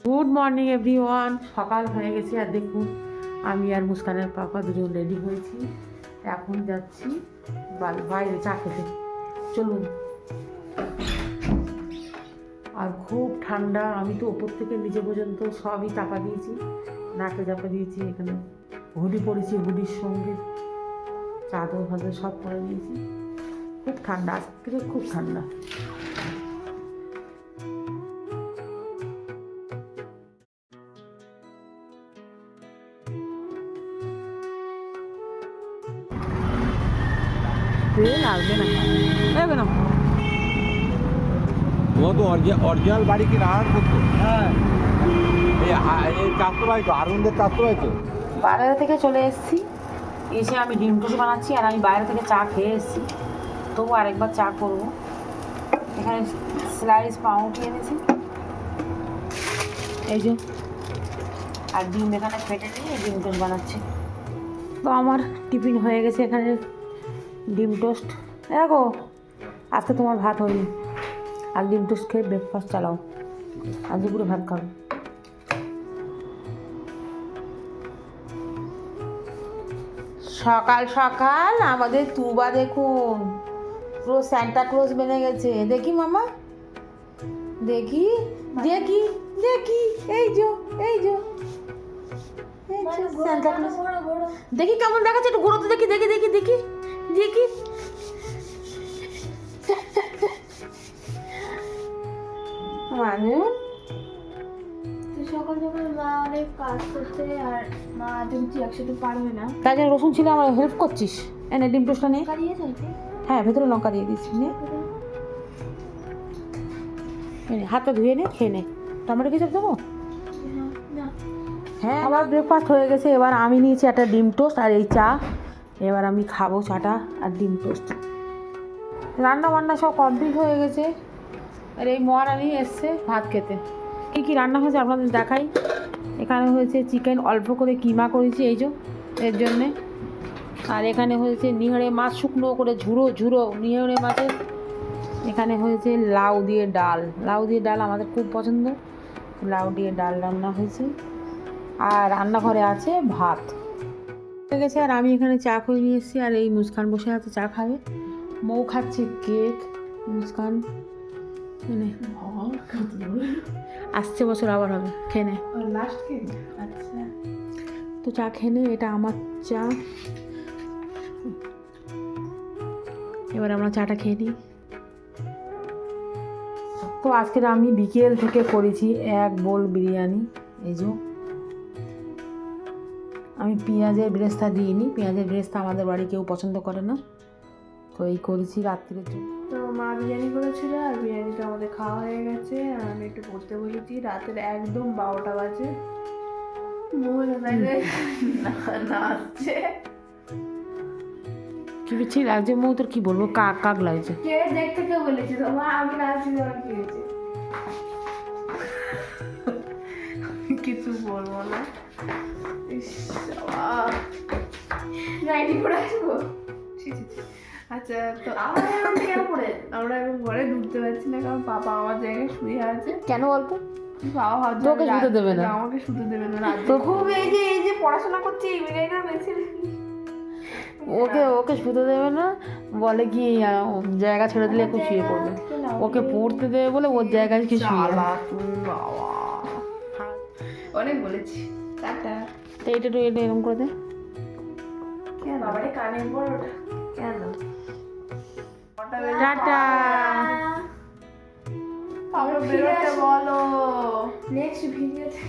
Good morning everyone. সকাল হয়ে গেছে আর দেখুন আমি আর মুস্কানের পাপা দুজন রেডি হয়েছি। এখন যাচ্ছি বাইরে চা খেতে। চলুন। আর খুব ঠান্ডা, আমি তো ওপর থেকে নিচে পর্যন্ত সবই চাপা দিয়েছি, নাকে চাপা দিয়েছি। এখানে হুডি পরেছি, হুডির সঙ্গে চাদর ফাদর সব পরে নিয়েছি। খুব ঠান্ডা, আজকে খুব ঠান্ডা। লাগবে না, লাগবে না। ও তো অরিজিনাল বাড়ি কি রাহার করতো? হ্যাঁ, এই চাষতো ভাই তো আরুণদের চাষতো ভাই তো। বাইরে থেকে চলে এসেছি, এসে আমি ডিম টোস্ট বানাচ্ছি আর আমি বাইরে থেকে চা খেয়ে এসেছি, তবু আরেকবার চা করবো। এখানে স্লাইস পাউরুটি এনেছি, এই যে, আর ডিম এখানে ফেটে দিয়ে ডিম টোস্ট বানাচ্ছি। তো আমার টিফিন হয়ে গেছে, এখানে ডিম টোস্ট। দেখো আজকে তোমার ভাত হয়নি, আর ডিম টোস্ট খেয়ে ব্রেকফাস্ট চালাও, আর দুপুরে ভাত খাবো। সকাল সকাল আমাদের তুবা দেখুন পুরো সান্টা ক্লজ বেনে গেছে। দেখি মামা, দেখি দেখি দেখি, এই যে এই যে সান্টা ক্লজ। দেখি কেমন দেখাচ্ছে, একটু ঘুরোতে দেখি দেখি দেখি দেখি দেখি। মানে সকাল সকাল মা অনেক কাজ করতে, আর মা তুমি একসাথে পারবে না, তাই জন্য রসুন ছিল, আমার হেল্প করছিস। এনে ডিম টোস্টটা নিয়ে। কারিয়ে যাইতে। হ্যাঁ, ভেতরে লঙ্কা দিয়ে দিচ্ছি, নে হাতটা ধুয়ে নে, খেয়ে নে। টমেটো কেচাপ দেবো? হ্যাঁ, আমার ব্রেকফাস্ট হয়ে গেছে। এবার আমি নিয়েছি একটা ডিম টোস্ট আর এই চা। এবার আমি খাবো চাটা আর ডিম টোস্ট। রান্না বান্না সব কমপ্লিট হয়ে গেছে, আর এই মহারানি এসছে ভাত খেতে। কী কী রান্না হয়েছে আপনাদের দেখাই। এখানে হয়েছে চিকেন, অল্প করে কিমা করেছি এই যে এর জন্যে। আর এখানে হয়েছে নিহড়ে মাছ, শুকনো করে ঝুড়ো ঝুড়ো নিহড়ে মাছের। এখানে হয়েছে লাউ দিয়ে ডাল। লাউ দিয়ে ডাল আমাদের খুব পছন্দ, লাউ দিয়ে ডাল রান্না হয়েছে। আর রান্নাঘরে আছে ভাত হয়ে গেছে। আর আমি এখানে চা করে নিয়ে এসেছি, আর এই মুস্কান বসে আছে চা খাবে। মৌ খাচ্ছে কেক। মুস্কান মানে আসছে বছর আবার হবে, খেয়ে নে। Last cake. আচ্ছা, তো চা খেয়ে নে, এটা আমার চা। এবার আমরা চাটা খেয়ে নিই। তো আজকের আমি বিকেল থেকে করেছি এক বোল বিরিয়ানি। এই যে আমি পেঁয়াজের বেরেস্তা দিইনি, পেঁয়াজের বেরেস্তা আমাদের বাড়ি কেউ পছন্দ করে না, তো এই করেছি রাত্রির জন্য। তো মা বিরিয়ানি করেছিল, আর বিরিয়ানিটা আমাদের খাওয়া হয়ে গেছে। আর আমি একটু পড়তে বলেছি, রাতের একদম 12টা বাজে। নাচছে, কি বিচ্ছি লাগছে মৌ, তোর কি বলবো, কাক কাক লাগছে। কে দেখতে কে বলেছি তোমার? আমি নাচছি, তোমার কি হয়েছে? কিছু বলবো না। নাইটি পরে আসবো। আচ্ছা, তো আমরা এখন ঘরে ঢুকতে পারছি না, কারণ পাপা আমার জায়গায় শুয়ে আছে। কেন অল্প? বাবা ভাবছে তোকে শুতে দেবে না। আমাকে শুতে দেবে না। তো খুব এই যে পড়াশোনা করছে, এই বিরিয়ানিটা বেশি। ওকে শুতে দেবে না, বলে কি জায়গা ছেড়ে দিলে একটু শুয়ে পড়বে। ওকে পড়তে দেবে বলে ওর জায়গায় কি শুয়ে। বাবা অনেক বলেছি। টাটা। তো এটা একটু এটা এরকম করে দে। কেন বাবারে কানে পড় ওটা কেন? টাটা। আমরা বেরোতে বলো। নেক্সট ভিডিওতে